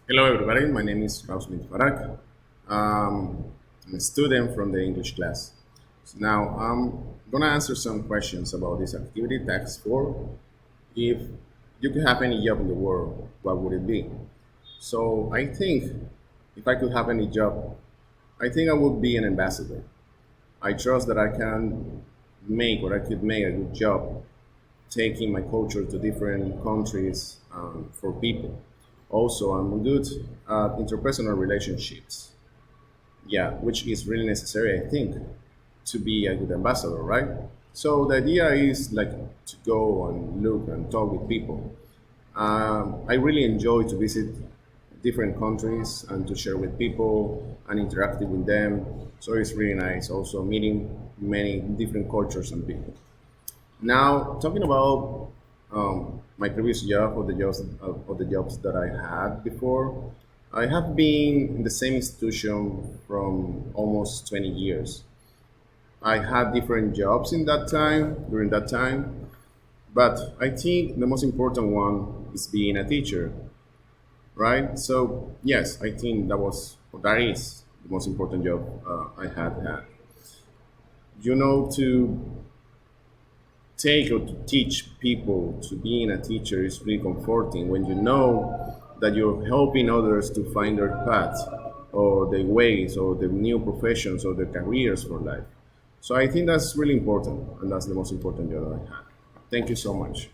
Hello, everybody. My name is Rausmin Farak. I'm a student from the English class. So now I'm gonna answer some questions about this activity tax 4. If you could have any job in the world, what would it be? So I think if I could have any job, I think I would be an ambassador. I trust that I can make or I could make a good job taking my culture to different countries for people. Also, I'm good at interpersonal relationships. Yeah, which is really necessary, I think, to be a good ambassador, right? So the idea is like to go and look and talk with people. I really enjoy to visit different countries and to share with people and interacting with them. So it's really nice also meeting many different cultures and people. Now, talking about my previous job or the jobs that I had before, I have been in the same institution from almost 20 years. I had different jobs in that time, during that time, but I think the most important one is being a teacher, right? So, yes, I think that is the most important job I had. To take or to teach people to being a teacher is really comforting when you know that you're helping others to find their path or their ways or the new professions or their careers for life. So I think that's really important and that's the most important job I had. Thank you so much.